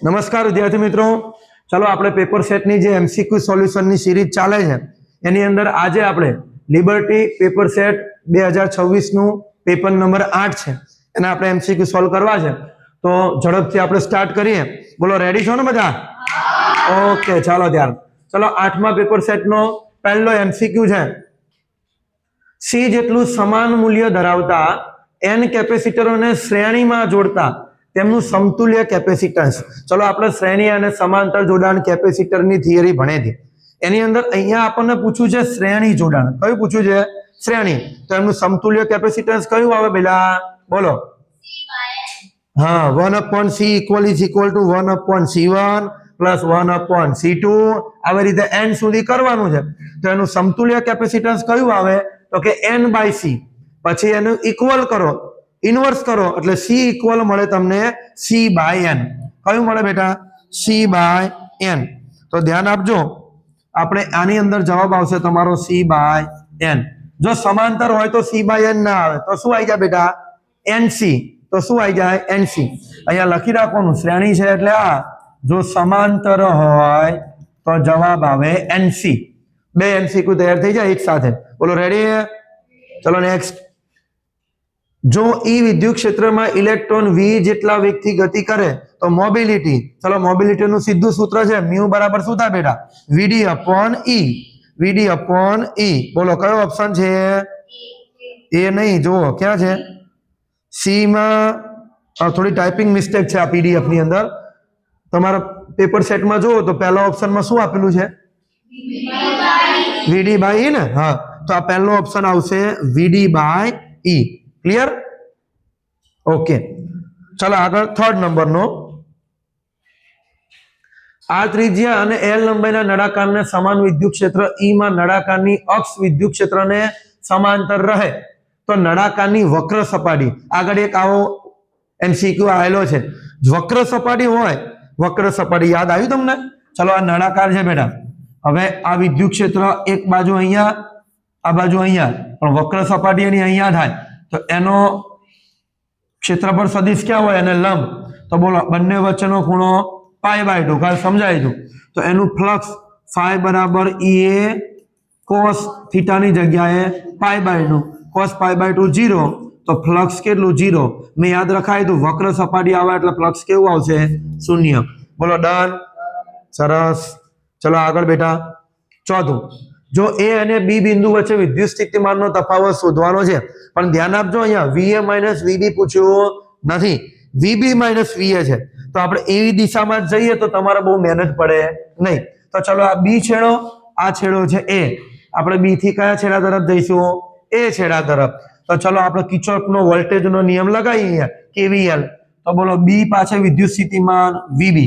નમસ્કાર વિદ્યાર્થી મિત્રો, ચલો આપણે પેપર સેટની જે એમસીક્યુ સોલ્યુશનની સિરીઝ ચાલે છે એની અંદર આજે આપણે લિબર્ટી પેપર સેટ 2026 નું પેપર નંબર 8 છે એને આપણે એમસીક્યુ સોલ્વ કરવા છે. તો ઝડપથી આપણે સ્ટાર્ટ કરીએ. બોલો રેડી છો ને બધા? ઓકે, ચાલો ત્યાર. ચલો 8મા પેપર સેટનો પહેલો એમસીક્યુ છે. સી જેટલું સમાન મૂલ્ય ધરાવતા n કેપેસિટરોને શ્રેણીમાં જોડતા તેમનું સમતુલ્ય કેપેસિટન્સ. ચલો આપણે શ્રેણી અને સમાંતર જોડાણ કેપેસિટરની થિયરી ભણી હતી. એની અંદર અહીંયા આપણને પૂછ્યું છે શ્રેણી જોડાણ. કયું પૂછ્યું છે? શ્રેણી. તો એમનું સમતુલ્ય કેપેસિટન્સ કયું આવે પેલા? બોલો. હા, 1/c = 1/c1 + 1/c2 આવી રીતે n સુધી કરવાનું છે. તો એનું સમતુલ્ય કેપેસિટન્સ કયું આવે? તો કે n/c. પછી એનું ઇક્વલ કરો, ઇન્વર્સ કરો એટલે c ઇક્વલ મળે તમને c/n. કયું મળે બેટા? c/n. તો ધ્યાન આપજો, આપણે આની અંદર જવાબ આવશે તમારો c/n. જો સમાંતર હોય તો c/n ના આવે તો શું આવી જાય બેટા? nc. તો શું આવી જાય? nc. અહીંયા લખી રાખવાનું, શ્રેણી છે એટલે આ. જો સમાંતર હોય તો જવાબ આવે nc. બે MCQ તૈયાર થઈ જાય એક સાથે. બોલો રેડી? ચલો નેક્સ્ટ. જો ઈ વિદ્યુત ક્ષેત્રમાં ઇલેક્ટ્રોન v જેટલા વેગથી ગતિ કરે તો મોબિલિટી. ચલો મોબિલિટીનું સીધું સૂત્ર છે μ બરાબર શું થાય બેટા? vd/e. vd/e. બોલો કયો ઓપ્શન છે? એ નહીં, જુઓ ક્યાં છે? સી માં થોડી ટાઈપિંગ મિસ્ટેક છે આ પીડીએફ ની અંદર. તમારા પેપર સેટમાં જુઓ તો પહેલા ઓપ્શનમાં શું આપેલું છે? vd/e ને? હા, તો આ પહેલો ઓપ્શન આવશે vd/e. ક્લિયર? ઓકે, ચલો આગળ થર્ડ નંબરનો. આ ત્રિજ્યા અને l લંબાઈના નળાકારને સમાન વિદ્યુત ક્ષેત્ર E માં નળાકારની અક્ષ વિદ્યુત ક્ષેત્રને સમાંતર રહે તો નળાકારની વક્ર સપાટી. આગળ એક આવો એમસીક્યુ આવેલો છે. વક્ર સપાટી હોય, વક્ર સપાટી યાદ આવ્યું તમને? ચલો આ નળાકાર છે બેટા. હવે આ વિદ્યુત ક્ષેત્ર એક બાજુ અહીંયા, આ બાજુ અહીંયા, પણ વક્ર સપાટી એની અહીંયા થાય તો એનો ક્ષેત્રફળ સદિશ ક્યાં હોય? એને લંબ. તો બોલો બંને વચ્ચેનો ખૂણો π/2. કાલ સમજાય હતું. તો એનું ફ્લક્સ φ બરાબર ea cos θ ની જગ્યાએ π/2. cos π/2 0. તો ફ્લક્સ કેટલું? 0. મેં યાદ રખાય તો વક્ર સપાટી આવે એટલે ફ્લક્સ કેવું આવશે? 0. બોલો ડન. સરસ. ચલો આગળ બેટા. ચોથું. જો a અને b બિંદુ વચ્ચે વિદ્યુત સ્થિતિમાનનો તફાવત શોધવાનો છે, પણ ધ્યાન આપજો અહીંયા va - vb પૂછ્યું નથી, vb - va છે. તો આપણે એવી દિશામાં જઈએ તો તમારે બહુ મહેનત પડે નહીં. તો ચલો આ b છેડો, આ છેડો છે a. આપણે b થી કયા છેડા તરફ જઈશું? a છેડા તરફ. તો ચલો આપણે કિર્ચોફનો વોલ્ટેજનો નિયમ લગાવીએ KVL. તો બોલો b પાસે વિદ્યુત સ્થિતિમાન vb.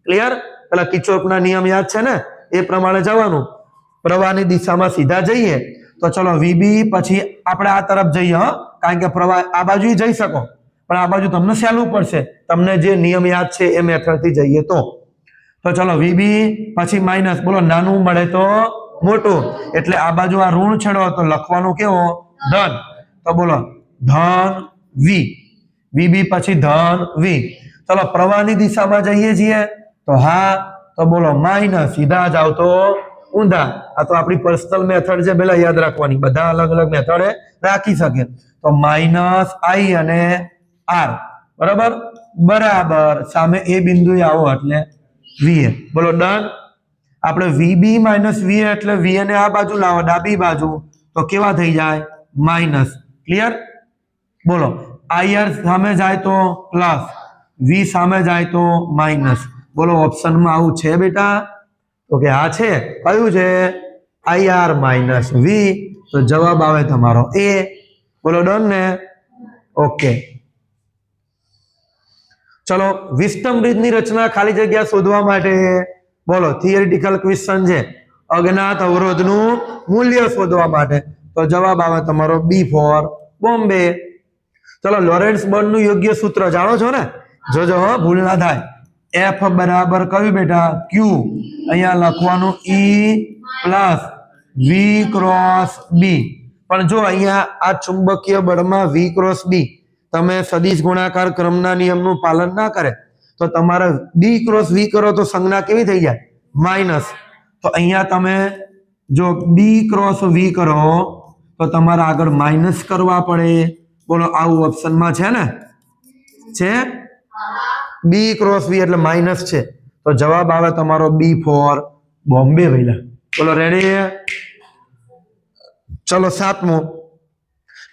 ક્લિયર? પેલા કિર્ચોફના નિયમ યાદ છે ને? એ પ્રમાણે જવાનું. પ્રવાહની દિશામાં સીધા જઈએ તો ચલો vb, પછી આપણે આ તરફ જઈએ. હા, કારણ કે પ્રવાહ આ બાજુ જઈ શકો, પણ આ બાજુ તમને સહેલું પડશે, તમને જે નિયમ યાદ છે એ મેથડથી જઈએ તો. તો ચલો vb પછી માઇનસ. બોલો નાનું મળે તો મોટું, એટલે આ બાજુ આ ઋણ છેડો તો લખવાનું કેવો? ધન. તો બોલો ધન v. vb પછી ધન v. ચલો પ્રવાહની દિશામાં જઈએ છીએ તો હા, તો બોલો માઇનસ. સીધા જાવ તો ઊંધા. આ તો આપણી પર્સનલ મેથડ છે, પેલા યાદ રાખવાની. બધા અલગ અલગ મેથડ રાખી શકે. તો માઇનસ i અને r બરાબર બરાબર સામે એ બિંદુ આવો એટલે va. બોલો ડન. આપણે vb - va એટલે va ને આ બાજુ લાવો, ડાબી બાજુ, તો કેવા થઈ જાય? માઇનસ. ક્લિયર? બોલો ir સામે જાય તો પ્લસ, v સામે જાય તો માઇનસ. બોલો ઓપ્શનમાં આવું છે બેટા? તો કે હા છે. કયું છે? ir - v. તો જવાબ આવે તમારો a. બોલો ડન ને? ઓકે, ચલો વિસ્ટમ બ્રિજની રચના ખાલી જગ્યા શોધવા માટે બોલો થિયરિટિકલ ક્વેશ્ચન છે. અજ્ઞાત અવરોધનું મૂલ્ય શોધવા માટે. તો જવાબ આવે તમારો B ફોર બોમ્બે. ચલો લોરેન્ટ્ઝ બર્નનું યોગ્ય સૂત્ર જાણો છો ને? જોજો ભૂલ ના થાય. F બરાબર કયું બેટા? Q. અહીંયા લખવાનું E plus V cross B. પણ જો અહીંયા આ ચુંબકીય બળમાં V ક્રોસ B તમે સદિશ ગુણાકાર ક્રમના નિયમનું પાલન ના કરે તો તમારે બી ક્રોસ વી કરો તો સંજ્ઞા કેવી થઈ જાય? માઇનસ. તો અહીંયા તમે જો બી ક્રોસ વી કરો તો તમારે આગળ માઇનસ કરવા પડે. બોલો આવું ઓપ્શનમાં છે ને? છે બી ક્રોસ વી એટલે માઇનસ છે. તો જવાબ આવે તમારો બી ફોર બોમ્બે ભઈલા. બોલો રેડી? ચલો 7મો.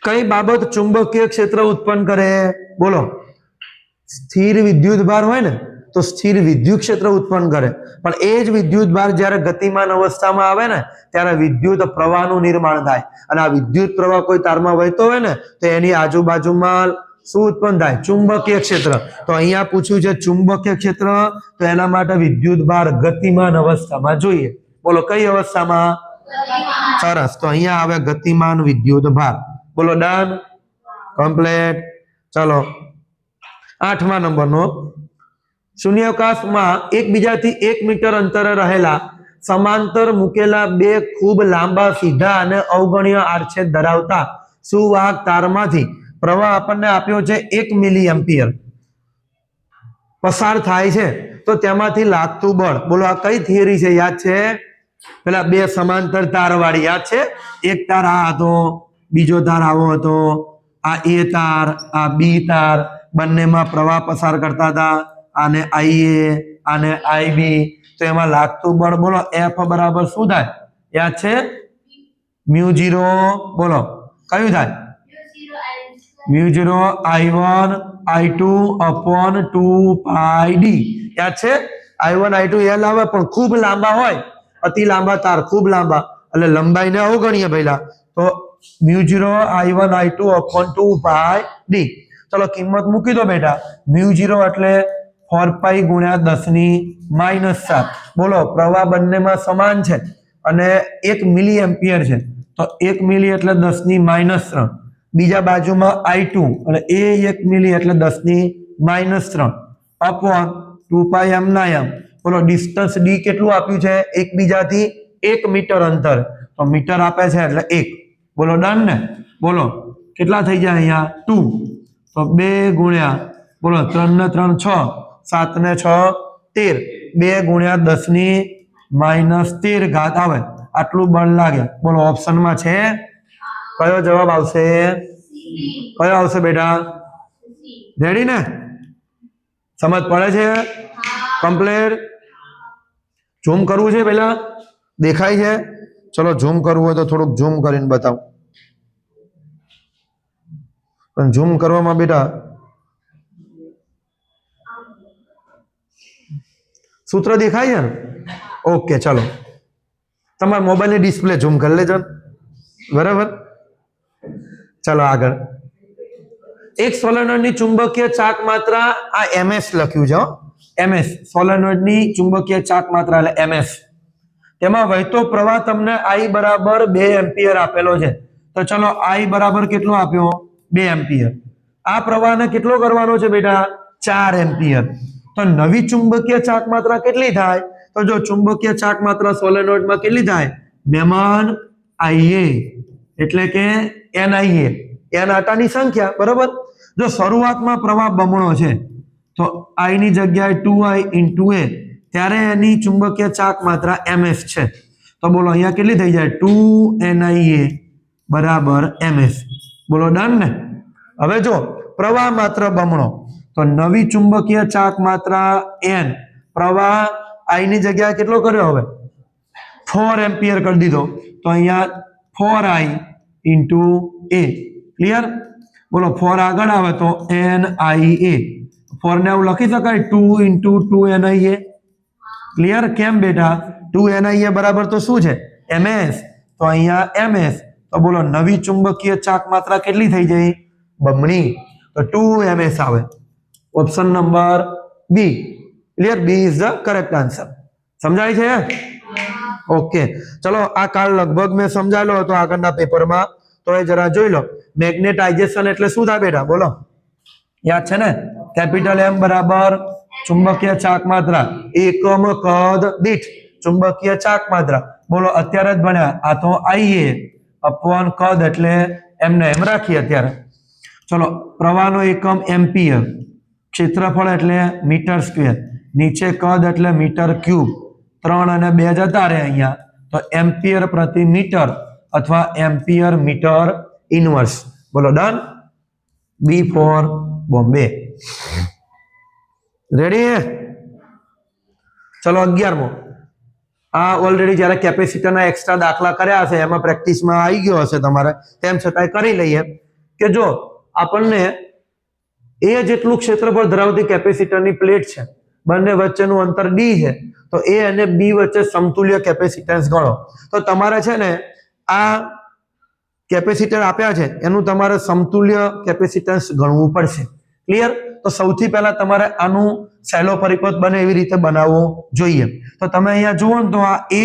કઈ બાબત ચુંબકીય ક્ષેત્ર ઉત્પન્ન કરે? બોલો સ્થિર વિદ્યુત ભાર હોય ને તો સ્થિર વિદ્યુત ક્ષેત્ર ઉત્પન્ન કરે, પણ એ જ વિદ્યુત ભાર જ્યારે ગતિમાન અવસ્થામાં આવે ને ત્યારે વિદ્યુત પ્રવાહનું નિર્માણ થાય. અને આ વિદ્યુત પ્રવાહ કોઈ તારમાં વહેતો હોય ને તો એની આજુબાજુમાં શું ઉત્પન્ન થાય? ચુંબકીય ક્ષેત્ર. તો અહીંયા પૂછ્યું છે ચુંબકીય ક્ષેત્ર, તો એના માટે વિદ્યુત ભાર ગતિમાન અવસ્થામાં જોઈએ. બોલો કઈ અવસ્થામાં? સરસ. તો અહીંયા આવે ગતિમાન વિદ્યુત ભાર. બોલો ડન, કમ્પ્લીટ. ચલો 8મા નંબરનો. શૂન્યાવકાશમાં એકબીજાથી 1 મીટર અંતરે રહેલા સમાંતર મૂકેલા બે ખૂબ લાંબા સીધા અને અવગણ્ય આડછેદ ધરાવતા સુવાહક તારમાંથી પ્રવાહ આપણને આપ્યો છે 1 મિલી એમ્પિયર પસાર થાય છે. તો તેમાંથી લાગતું બળ. બોલો આ કઈ થિયરી છે? યાદ છે? પેલા બે સમાંતર તાર વાળી યાદ છે? એક તાર આ હતો, બીજો તાર આવો હતો, આ એ તાર, આ બી તાર, બંનેમાં પ્રવાહ પસાર કરતા હતા. આને આઈએ, આને આઈબી. તો એમાં લાગતું બળ બોલો એફ બરાબર શું થાય? યાદ છે? મ્યુ 0. બોલો કયું થાય? મ્યુ 0 I1 I2 upon 2 પાઈ ડી. યાદ છે? I1 I2 એલ આવે પણ ખૂબ લાંબા હોય, અતિ લાંબા તાર, ખૂબ લાંબા, એટલે લંબાઈને અવગણીએ પહેલા. તો મ્યુ 0 I1 I2 upon 2 પાઈ ડી. ચલો કિંમત મૂકી દો બેટા. મ્યુ 0 એટલે 4 પાઈ ગુણ્યા 10⁻⁷. બોલો પ્રવાહ બંનેમાં સમાન છે અને 1 મિલી એમ્પિયર છે. તો 1 મિલી એટલે 10⁻3. બીજા બાજુમાં I2 અને એ 1 મિલી એટલે 10⁻3 અપોન 2 પાઈ એમ ના એમ. બોલો ડિસ્ટન્સ ડી કેટલું આપ્યું છે? એકબીજાથી 1 મીટર અંતર. તો મીટર આપે છે એટલે 1. બોલો ડન ને? બોલો કેટલા થઈ જાય અહીંયા? 2. તો 2 ગુણ્યા બોલો 3 ને 3 6, 7 ને 6 13, 2 ગુણ્યા 10⁻13 ઘાત આવે. આટલું બળ લાગે. બોલો ઓપ્શનમાં છે? કયો જવાબ આવશે? કયો આવશે બેટા? રેડી ને? સમજ પડે છે? કમ્પ્લીટ. ઝૂમ કરવું છે પેલા? દેખાય છે? ચલો ઝૂમ કરવું હોય તો થોડુંક ઝૂમ કરીને બતાવું. પણ ઝૂમ કરવામાં બેટા સૂત્ર દેખાય છે ને? ઓકે ચલો તમારા મોબાઈલની ડિસ્પ્લે ઝૂમ કરી લેજો. બરાબર. ચલો આગળ. એક સોલેનોઇડની ચુંબકીય ચાક માત્રા, આ એમએસ લખ્યું છે. એમએસ સોલેનોઇડની ચુંબકીય ચાક માત્રા એટલે એમએસ. તેમાં વહેતો પ્રવાહ તમને I બરાબર 2 એમ્પિયર આપેલો છે. તો ચલો I બરાબર કેટલો આપ્યો? 2 એમ્પિયર. આ પ્રવાહને કેટલો કરવાનો છે બેટા? 4 એમ્પિયર. તો નવી ચુંબકીય ચાક માત્રા કેટલી થાય? તો જો ચુંબકીય ચાક માત્રા સોલેનોઇડમાં કેટલી થાય? મેમન IA એટલે કે NIA, n આટાની સંખ્યા. બરાબર. જો શરૂઆતમાં પ્રવાહ બમણો છે તો I ની જગ્યાએ 2I into A, ત્યારે એની ચુંબકીય ચાક માત્રા ms છે. તો બોલો અહીંયા કેટલી થઈ જાય? 2NIA બરાબર ms. બોલો ડન ને? હવે જો પ્રવાહ માત્ર બમણો તો નવી ચુંબકીય ચાક માત્રા n, પ્રવાહ I ની જગ્યાએ કેટલો કર્યો? હવે 4 એમ્પિયર કરી દીધો. તો અહીંયા 4I into A. ક્લિયર? બોલો 4 આગળ આવે તો NIA. 4 ને એવું લખી શકાય 2 into 2NIA. ક્લિયર? કેમ બેટા? 2NIA બરાબર તો શું છે? ms. તો અહીંયા ms. તો બોલો નવી ચુંબકીય ચાક માત્રા કેટલી થઈ જાય? બમણી. તો 2ms આવે. Option number B. Clear? B is the correct answer. સમજાય છે? ઓકે ચલો આ કાલ લગભગ મેં સમજાયેલો હતો આગળના પેપરમાં, તો એ જરા જોઈ લો. મેગ્નેટાઇઝેશન એટલે શું થાય બેટા? બોલો યાદ છે ને? કેપિટલ M બરાબર ચુંબકીય ચાક માત્રા એકમ કદ દીઠ ચુંબકીય ચાક માત્રા. બોલો અત્યારે જ ભણ્યા. આ તો IA અપોન કદ એટલે એમને એમ રાખીએ અત્યારે. ચલો પ્રવાહનો એકમ એમ્પિયર, ક્ષેત્રફળ એટલે મીટર સ્ક્વેર, નીચે કદ એટલે મીટર ક્યુબ, 3 અને 2 જતા રહે અહીંયા, તો એમ્પિયર પ્રતિ મીટર અથવા એમ્પિયર મીટર ઇનવર્સ. બોલો ડન. બી ફોર બોમ્બે. રેડી? ચલો 11મો. આ ઓલરેડી જ્યારે કેપેસિટરના એક્સ્ટ્રા દાખલા કર્યા હશે એમાં પ્રેક્ટિસમાં આવી ગયો હશે તમારે, તેમ છતાંય કરી લઈએ કે જો આપણને એ જેટલું ક્ષેત્રફળ ધરાવતી કેપેસિટરની પ્લેટ છે, બંને વચ્ચેનું અંતર ડી છે, તો એ અને બી વચ્ચે સમતુલ્ય કેપેસિટન્સ ગણો. તો તમારે છે ને આ કેપેસિટર આપ્યા છે એનું તમારે સમતુલ્ય કેપેસિટન્સ ગણવું પડશે. ક્લિયર? તો સૌથી પહેલા તમારે આનું સહેલો પરિપથ બને એવી રીતે બનાવવો જોઈએ. તો તમે અહીંયા જુઓ ને તો આ એ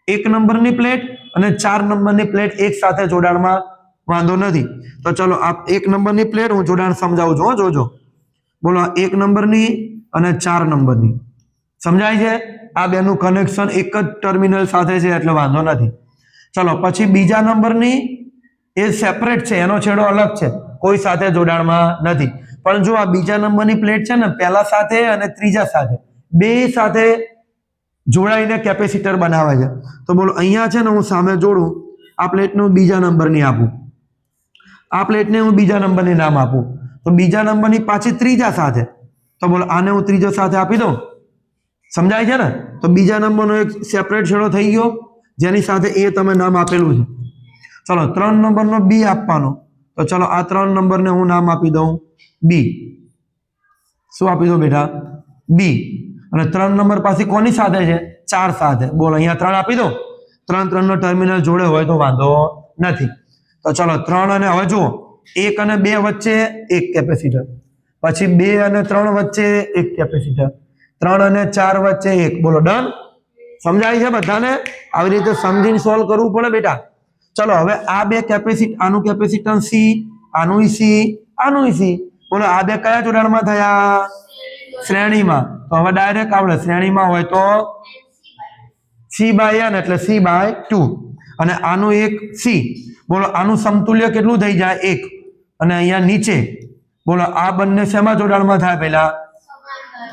1 નંબરની પ્લેટ અને 4 નંબરની પ્લેટ એક સાથે જોડાણમાં વાંધો નથી. તો ચલો આ 1 નંબરની પ્લેટ હું જોડાણ સમજાવું છું. જોજો. બોલો 1 નંબરની અને 4 નંબરની સમજાય છે? આ બેનું કનેક્શન એક જ ટર્મિનલ સાથે છે એટલે વાંધો નથી. ચલો પછી બીજા નંબરની એ સેપરેટ છે, એનો છેડો અલગ છે, કોઈ સાથે જોડાણમાં નથી. પણ જો આ બીજા નંબરની પ્લેટ છે ને પહેલા સાથે અને ત્રીજા સાથે બે સાથે જોડાઈને કેપેસિટર બનાવે છે. તો બોલો અહીંયા છે ને હું સામે જોડું, આ પ્લેટને હું બીજા નંબરની આપું, આ પ્લેટને હું બીજા નંબરની નામ આપું, તો બીજા નંબરની પાછી ત્રીજા સાથે, તો બોલો આને હું ત્રીજો સાથે આપી દઉં. સમજાય છે ને? તો બીજા નંબરનો એક સેપરેટ છેડો થઈ ગયો જેની સાથે એ તમે નામ આપેલું છે. ચલો 3 નંબરનો બી આપવાનો, તો ચલો આ 3 નંબરને હું નામ આપી દઉં બી. શું આપી દઉં બેટા? બી. અને 3 નંબર પાછી કોની સાથે છે? 4 સાથે. બોલો અહીંયા 3 આપી દો. 3 નો ટર્મિનલ જોડે હોય તો વાંધો નથી. તો ચલો 3 અને હવે જુઓ 1 અને 2 વચ્ચે એક કેપેસિટર, પછી 2 અને 3 વચ્ચે એક કેપેસિટર, 3 અને 4 વચ્ચે એક. બોલો ડન. સમજાય છે બધાને? આવી રીતે સમજીને સોલ્વ કરવું પડે બેટા. ચલો હવે આ બે આનું કેપેસિટન્સ સી, આનું સી, આનું સી. બોલો આ બે કયા જોડાણમાં થયા? શ્રેણીમાં. તો હવે ડાયરેક્ટ આવડે, શ્રેણીમાં હોય તો C/N એટલે C/2. અને આનું એક સી. બોલો આનું સમતુલ્ય કેટલું થઈ જાય? 1. અને અહીંયા નીચે બોલો આ બંને શેમાં જોડાણમાં થાય પહેલા?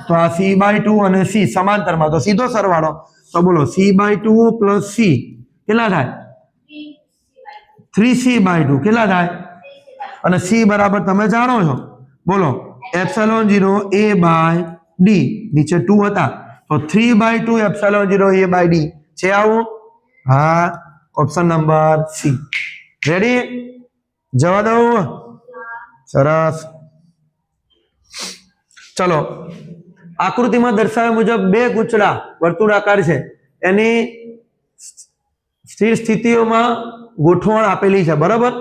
તો આ C/2 અને C સમાંતરમાં, તો સીધો સરવાળો. તો બોલો C/2 પ્લસ C કેટલા થાય? 3C/2 કેટલા થાય? અને C બરાબર તમે જાણો છો. બોલો ε0 A/D, નીચે 2 હતા તો 3/2 ε0 A/D છે આવું? હા, ઓપ્શન નંબર સી. રેડી? જવા દઉં? સરસ. ચલો આકૃતિમાં દર્શાવ્યા મુજબ બે ગૂંચળા વર્તુળાકાર છે, એની સ્થિર સ્થિતિઓમાં ગોઠવણ આપેલી છે. બરાબર?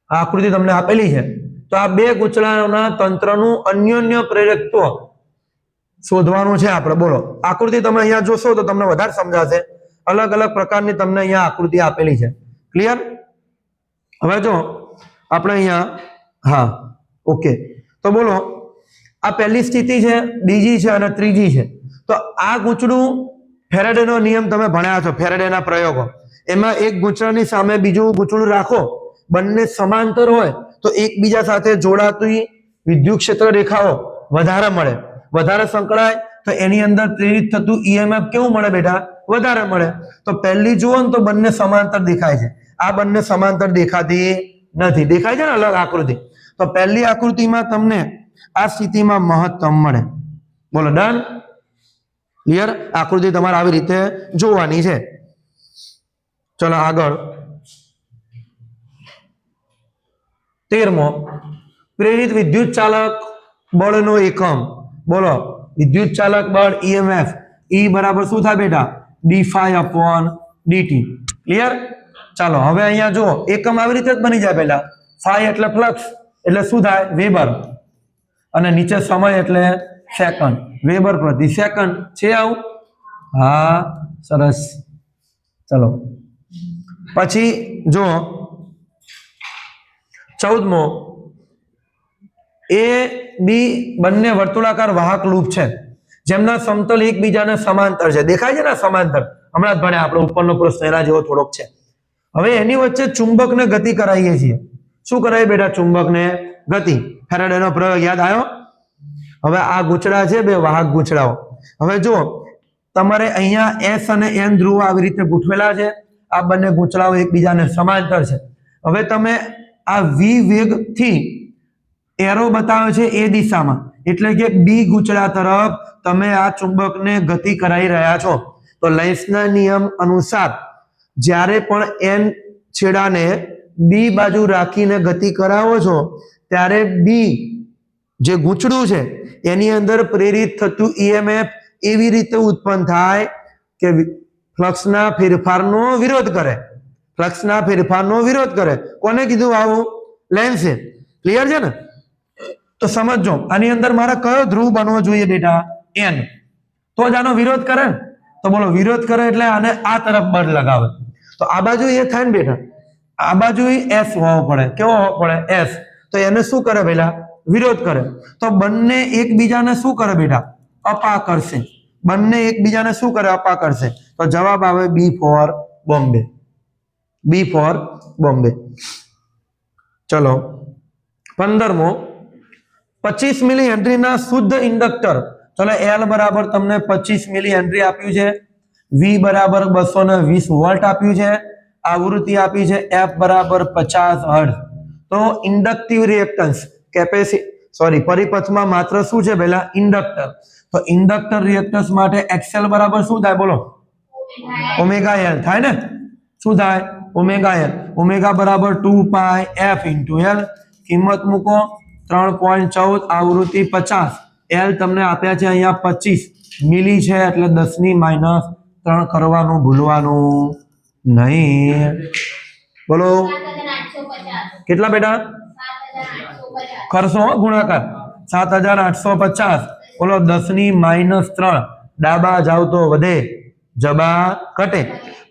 આ આકૃતિ તમને આપેલી છે. તો આ બે ગૂંચળાના તંત્રનું અન્યોન્ય પ્રેરકત્વ શોધવાનું છે આપણે. બોલો આકૃતિ તમે અહીંયા જોશો તો તમને વધારે સમજાશે. અલગ અલગ પ્રકારની તમને અહીંયા આકૃતિ આપેલી છે. ક્લિયર? હવે જો આપણે અહીંયા, હા ઓકે, તો બોલો આ પહેલી સ્થિતિ છે, બીજી છે અને ત્રીજી છે. તો આ ગૂંચળું ફેરાડેનો નિયમ તમે ભણ્યા છો, ફેરાડેના પ્રયોગો. એમાં એક ગૂંચળાની સામે બીજું ગૂંચળું રાખો, બંને સમાંતર હોય તો એકબીજા સાથે જોડાતી વિદ્યુત ક્ષેત્ર રેખાઓ વધારે મળે. વધારે સંકળાય તો એની અંદર પ્રેરિત થતું ઈએમએફ કેવું મળે બેટા? વધારે મળે. તો પહેલી જુઓ ને તો બંને સમાંતર દેખાય છે, આ બંને સમાંતર દેખાતી નથી. દેખાય છે ને અલગ આકૃતિ? તો પહેલી આકૃતિમાં તમને આ સ્થિતિમાં મહત્તમ મળે. બોલો ડન? ક્લિયર? આકૃતિ તમારે આવી રીતે જોવાની છે. ચલો આગળ 13મો, પ્રેરિત વિદ્યુત ચાલક બળનો એકમ. બોલો વિદ્યુત ચાલક બળ ઈએમએફ, E બરાબર શું થાય બેટા? d∅/dt. ક્લિયર? ચાલો હવે અહીંયા જો એકમ આવી રીતે જ બની જાય. પહેલા ફાઈ એટલે ફ્લક્સ એટલે શું થાય? વેબર. અને નીચે સમય એટલે સેકન્ડ, વેબર પ્રતિ સેકન્ડ છે આવું? હા, સરસ. ચલો પછી જો 14મો, એ બી બંને વર્તુળાકાર વાહક લૂપ છે જેમના સમતલ એકબીજાને સમાંતર છે. દેખાય છે ને સમાંતર? હમણાં જ ભણ્યા આપણે, ઉપરનો પ્રશ્ન એના જેવો થોડોક છે. હવે એની વચ્ચે ચુંબકને ગતિ કરાવીએ છીએ. શું કરાય બેટા? ચુંબકને ગતિ. ફેરાડેનો પ્રયોગ યાદ આવ્યો? હવે આ ગૂંચળા છે બે વાહક ગૂંચળાઓ. હવે જુઓ તમારે અહીંયા એસ અને એન ધ્રુવ આવી રીતે ગોઠવેલા છે. આ બંને ગૂંચળાઓ એકબીજાને સમાંતર છે. હવે તમે આ વી વેગથી એરો બતાવે છે એ દિશામાં, એટલે કે બી ગૂંચળા તરફ તમે આ ચુંબકને ગતિ કરાવી રહ્યા છો. તો લેન્સના નિયમ અનુસાર જ્યારે પણ એન છેડાને બી બાજુ રાખીને ગતિ કરાવો છો ત્યારે બી જે ગૂંચળું છે એની અંદર પ્રેરિત થતું ઈએમએફ એવી રીતે ઉત્પન્ન થાય કે ફ્લક્સના ફેરફારનો વિરોધ કરે. ફ્લક્સના ફેરફારનો વિરોધ કરે. કોને કીધું આવું? લેન્સે. ક્લિયર છે ને? તો સમજો આની અંદર મારે કયો ધ્રુવ બનવો જોઈએ બેટા? એન. તો જ આનો વિરોધ કરે. તો બોલો વિરોધ કરે એટલે આને આ તરફ બળ લગાવે. તો આ બાજુ એ થાય ને બેટા, આ બાજુ એસ હોવો પડે. કેવો હોવો પડે? એસ. તો એને શું કરે પેલા? વિરોધ કરે. તો બંને એકબીજાને શું કરે બેટા? અપા કરશે. બંને એકબીજાને શું કરે? અપા કરશે. તો જવાબ આવે બી ફોર બોમ્બે. બી ફોર બોમ્બે. ચલો 15મો, 25 મિલી હેનરીના શુદ્ધ ઇન્ડક્ટર. ચલો એલ બરાબર તમને 25 મિલી હેનરી આપ્યું છે, વી બરાબર 220 વોલ્ટ આપ્યું છે, આવૃત્તિ આપી છે એફ બરાબર 50 હર્ટ્ઝ. તો ઇન્ડક્ટિવ રિએક્ટન્સ પરિપથમાં માત્ર શું છે પહેલા? ઇન્ડક્ટર. તો ઇન્ડક્ટર રિએક્ટન્સ માટે એક્સએલ બરાબર શું થાય? બોલો ઓમેગા એલ થાય ને? શું થાય? Omega L. ઓમેગા બરાબર 2 પાઈ એફ ઇન્ટુ એલ. કિંમત મૂકો 3.14, આવૃત્તિ 50, એલ તમને આપ્યા છે અહીંયા 25 મિલી છે એટલે 10⁻³ કરવાનું ભૂલવાનું નહીં. બોલો કેટલા બેટા? કરશો ગુણાકાર 7850. બોલો 10⁻³ ડાબા જાવ તો વધે, જબા ઘટે.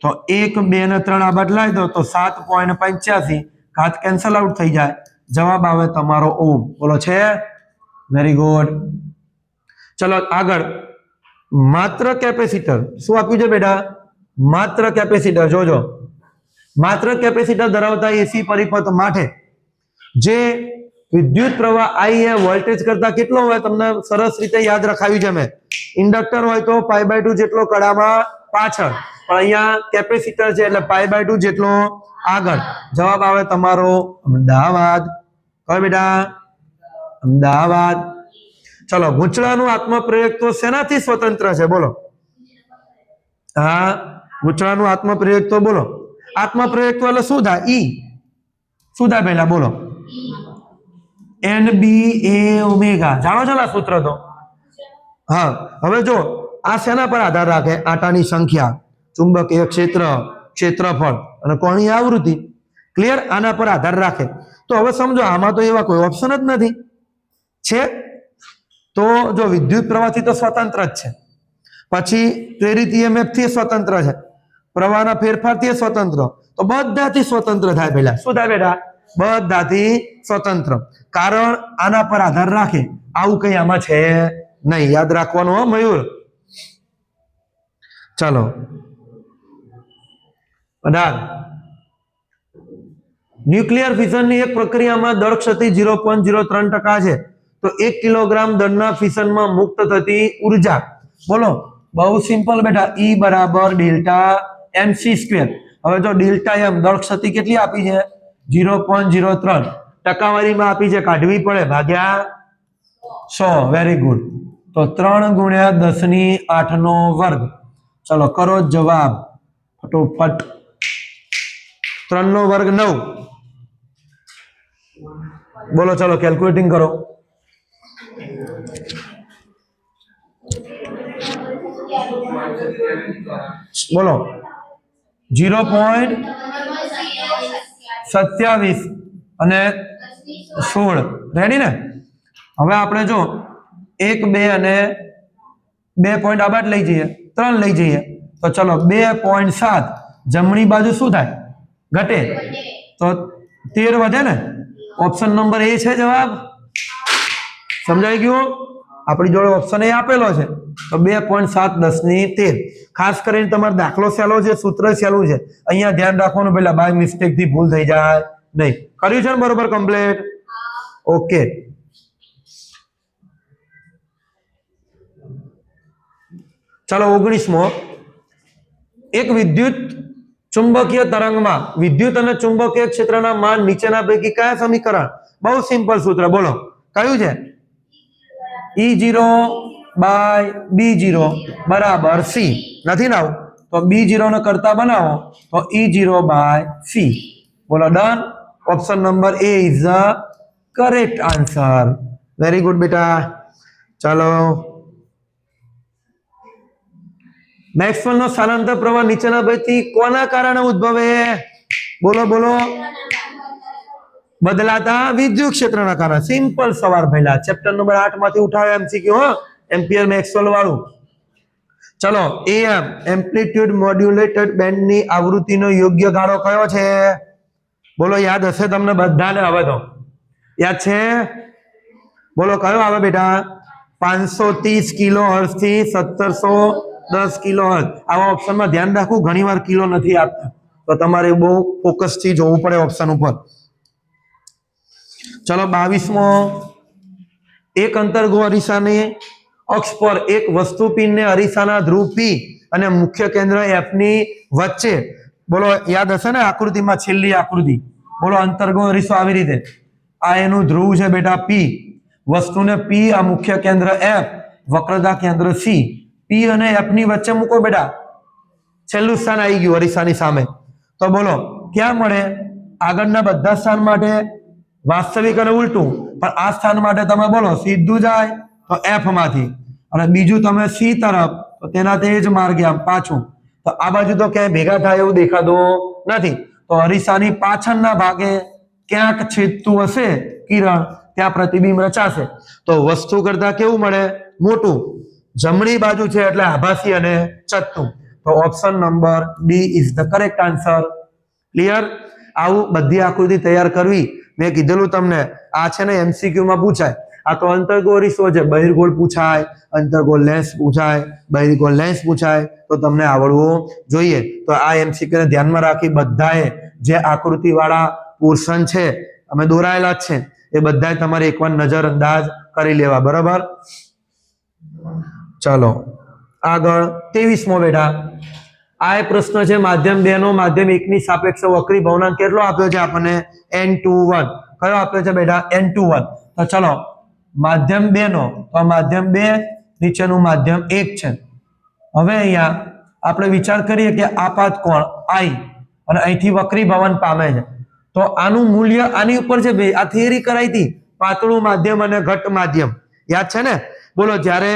તો 1 2 ને 3 આ બદલાઈ દો તો 7.85, ઘાત કેન્સલ આઉટ થઈ જાય. જવાબ આવે તમારો ઓમ. બોલો છે? Very good. ચલો આગળ માત્ર કેપેસિટર. શું આપ્યું છે બેટા? માત્ર કેપેસિટર. જોજો માત્ર કેપેસિટર ધરાવતા એસી પરિપથ માટે જે વિદ્યુત પ્રવાહ I એ વોલ્ટેજ કરતા કેટલો હોય તમને સરસ રીતે યાદ રખાવ્યું છે મેં. ઇન્ડક્ટર હોય તો π/2 જેટલો કડામાં પાછળ, પણ અહીંયા કેપેસિટર છે એટલે π/2 જેટલો આગળ. જવાબ આવે તમારો અમદાવાદ. કયો બેટા? અમદાવાદ. ચલો ગૂંચળાનું આત્મપ્રયોગ તો શેનાથી સ્વતંત્ર છે? બોલો. હા, ગૂંચળાનું આત્મપ્રયોગ તો બોલો. આત્મપ્રયોગ તો એટલે શું થાય? ઈ શું થાય પહેલા? બોલો. NBA જાણો છો ને સૂત્ર તો? હા. હવે જો આ શેના પર આધાર રાખે? આટાની સંખ્યા, ચુંબકીય ક્ષેત્ર, ક્ષેત્રફળ અને કોણીય આવૃત્તિ. ક્લિયર? આના પર આધાર રાખે. તો હવે સમજો આમાં તો એવા કોઈ ઓપ્શન જ નથી છે. તો જો વિદ્યુત પ્રવાહથી તો સ્વતંત્ર જ છે, પછી પ્રેરિત EMF થી સ્વતંત્ર છે, પ્રવાહના ફેરફારથી સ્વતંત્ર, તો બધાથી સ્વતંત્ર થાય. પહેલા શું થાય બેટા? બધાથી સ્વતંત્ર. કારણ આના પર આધાર રાખે. આવું કઈ આમાં છે નહીં. યાદ રાખવાનું હો મયુર. ચાલો 18. ન્યુક્લિયર ફિશનની એક પ્રક્રિયામાં દળ ક્ષતિ 0.03% છે. તો 1 કિલોગ્રામ દળના ફિશનમાં મુક્ત થતી ઉર્જા. બોલો. બહુ સિમ્પલ બેટા. E બરાબર ડેલ્ટા mc². હવે જો ડેલ્ટા એમ દળ ક્ષતિ કેટલી આપી છે? 0.03. ટકાવારીમાં આપી છે, કાઢવી પડે, ભાગ્યા 100. Very good. તો 3 × 10⁸ ચલો કરો જવાબ ફટોફટ. 3 નો વર્ગ 9. બોલો ચલો કેલ્ક્યુલેટિંગ કરો. બોલો 0.27 અને 16. રેડી ને? હવે આપણે જો 1 2 અને 2 પોઈન્ટ આ બાદ લઈ જઈએ, 3 લઈ જઈએ તો ચલો 2.7 જમણી બાજુ શું થાય? ઘટે. તો 13 વધે ને? ઓપ્શન નંબર એ છે જવાબ. સમજાઈ ગયું? આપણી જોડે ઓપ્શન એ આપેલો છે. તો 2.7 10⁻13. ખાસ કરીને તમારો દાખલો સહેલો છે, સૂત્ર સહેલું છે. અહીંયા ધ્યાન રાખવાનું પેલા બાય મિસ્ટેક થી ભૂલ થઈ જાય નહીં. કર્યું છે ને બરોબર કમ્પ્લીટ? ઓકે. चलो 19मो एक विद्युत चुंबकीय तरंगमां विद्युत अने चुंबकीय क्षेत्रना मान नीचेना पैकी कया समीकरण बहु सिंपल सूत्र बोलो कयुं छे E0 बाय B0 बराबर C नहीं ना तो B0 ने करता बनाओ तो E0 बाय C बोलो done option number A is the correct answer very good बेटा चलो मैक्सवेल नो स्थानांतर प्रवाह नीचेना पैकी कोना कारणे उद्भवे बोलो बोलो बदलाता विद्युत क्षेत्रना कारणे सिंपल सवाल पहला चैप्टर नंबर 8 मांथी उठाव्यो एमसीक्यू हो एम्पियर मैक्सवेल वाळू चलो एएम एम्प्लीट्यूड मोड्युलेटेड बेंड नी आवृत्ति नो योग्य गाळो कयो छे बोलो याद हशे तमने बधाने हवे तो याद छे बोलो कयो आवे बेटा 530 किलो हर्ट्ज थी 1710 किलो हर्ट्ज आवा ऑप्शन में ध्यान राखो घणीवार किलो नहीं आपता तो तमारे बहु फोकस थी जोवुं पड़े ऑप्शन ऊपर चलो 22मो एक अंतर्गो अरीसाने अक्ष पर एक वस्तुपिंड ने अरीसाना ध्रुव पी अने मुख्य केंद्र एफ नी वच्चे बोलो याद हशे ने आकृति में छेल्ली आकृति बोलो अंतर्गो अरीसो आवी रीते आ एनुं ध्रुव छे बेटा पी वस्तु ने पी आ मुख्य केंद्र एफ वक्रता केंद्र सी पी अने एफ नी वच्चे मूको बेटा छेल्लुं स्थान आई गयुं अरीसानी सामे तो बोलो क्या मळे आगळना बधा स्थान माटे वास्तविक अने उल्टू पण आ स्थान माटे तमे बोलो सीधुं जाय तो एफ मांथी अने बीजुं तमे सी तरफ तो तेना तेज मार्गे आम पाछुं तो आ बाजु तो क्यां भेगा थाय एवुं देखातुं नथी तो अरीसानी पाछळना भागे क्यांक छेदतुं हशे किरण त्यां प्रतिबिंब रचाशे तो वस्तु करता केवुं मळे मोटुं जमणी बाजु छे एटले आभासी अने चत्तुं तो ऑप्शन नंबर डी इज ध करेक्ट आंसर क्लियर आवुं बधी आकृति तैयार करवी मैं कीधेलुं तमने आ छे ने एमसीक्यू में पूछाय आ तो अंतर्गो अरीसो छे बहिर्गोळ पूछाय अंतर्गोळ लेंस पूछाय बहिर्गोळ लेंस पूछाय तो तमने आवडवुं जोईए तो आ एमसीक्यू ने ध्यान में राखी बधाए जे आकृति वाळा पोर्शन छे अमे दोरायेला छे ए बधाए तमारे एकवार नजरअंदाज करी लेवा बराबर चलो आगळ 23मो बेटा आ प्रश्न छे माध्यम 2 नो माध्यम 1 नी सापेक्ष वक्री भवनांक केटलो आप्यो छे आपने n21 कयो आप्यो छे बेटा n21 तो चलो माध्यम 2 नो तो माध्यम 2 नीचेनुं माध्यम 1 छे हवे अहींया आपणे विचार करीए के आपात कोण i अने અહીંથી વક્રી ભવન પામે છે તો આનું મૂલ્ય આની ઉપર છે બે આ થિયરી કરાઈ હતી પાતળું માધ્યમ અને ઘટ માધ્યમ યાદ છે ને બોલો જ્યારે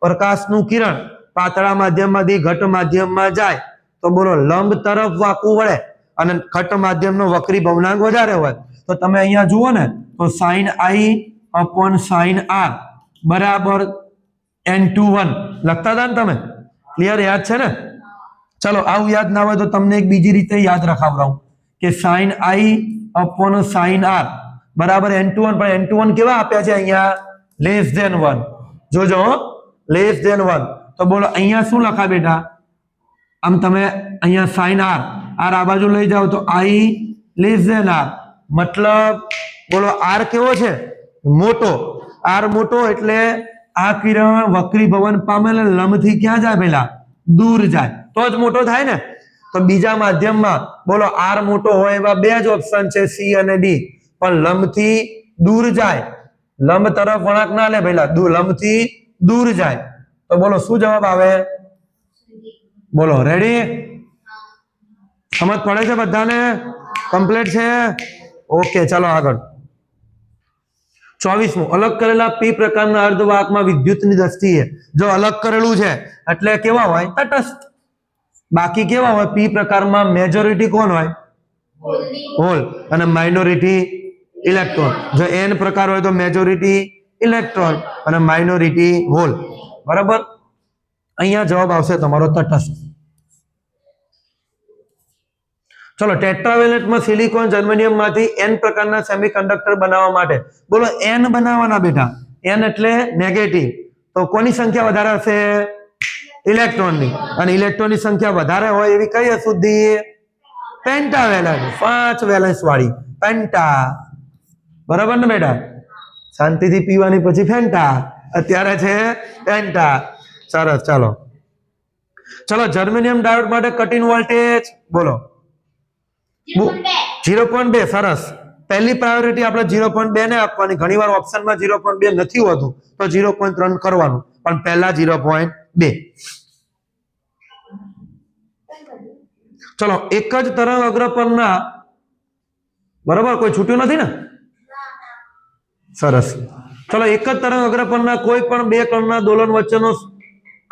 પ્રકાશનું કિરણ પાતળા માધ્યમમાંથી ઘટ માધ્યમમાં જાય તો બોલો લંબ તરફ વાંકું વળે અને ઘટ માધ્યમનો વક્રી ભવનાંક વધારે હોય તો તમે અહીંયા જુઓ ને તો sin i upon sin r બરાબર n21 લખતા હતા ને તમે ક્લિયર યાદ છે ને चलो आव याद ना हो तो तमने एक बीजी रीते याद रखावराऊं के sin i upon sin r बराबर n21 पर n21 केवा आप्या छे अहींया लेस देन 1 जोजो लेस देन 1 तो बोलो अहींया शुं लखा बेटा आम तमे अहींया sin r r आ बाजू लई जाओ तो i लेस देन r मतलब बोलो r केवो छे मोटो r मोटो एटले आ किरण वक्री भवन पामेल लंबथी क्यां जाय पेला दूर जाय तो ज मोटो थाय ने तो बीजा माध्यम में बोलो आर मोटो होय एवा बे ज ऑप्शन छे सी अने डी पण लंब थी दूर जाय लंब तरफ वळांक ना ले भईला लंब थी दूर जाय तो बोलो शुं जवाब आवे बोलो रेडी समझ पड़े छे बधाने कम्प्लीट छे ओके चलो आगळ 24मो अलग करेला पी प्रकारना अर्धवाहक में विद्युतनी दृष्टिए जो अलग करेलू छे એટલે કેવા હોય તટસ્થ बाकी केवा होय पी प्रकार में मेजोरिटी कोण होय होल અને माइनोरिटी इलेक्ट्रॉन जो एन प्रकार होय तो मेजोरिटी इलेक्ट्रॉन અને माइनोरिटी होल बराबर अहींया जवाब आवशे तमारो तटस्थ चलो टेट्रावेलेंट में सिलिकॉन जर्मेनियम मांथी एन प्रकारना सेमीकंडक्टर बनाववा माटे बोलो एन बनाववाना बेटा एन एटले नेगेटिव तो कोनी संख्या वधारे हशे इलेक्ट्रॉन नी अने इलेक्ट्रॉन नी संख्या वधारे होय एवी कई अशुद्धि पेंटावेलेंट 5 वेलेंस वाળી पेंटा बराबर ने बेटा शांति थी पीवानी पछी फेंटा अत्यारे छे पेंटा सरस चलो ચલો જર્મેનિયમ ડાયોડ માટે કટ ઇન વોલ્ટેજ બોલો 0.2. સરસ. પહેલી પ્રાયોરિટી આપણે 0.2 ને આપવાની. ઘણીવાર ઓપ્શનમાં 0.2 નથી હોતું તો 0.3 કરવાનું, પણ પહેલા 0.2. ચલો એક જ તરંગ અગ્ર પરના, બરાબર, કોઈ છૂટ્યું નથી ને? સરસ. ચલો એક જ તરંગ અગ્ર પરના કોઈ પણ બે કણના દોલન વચ્ચેનો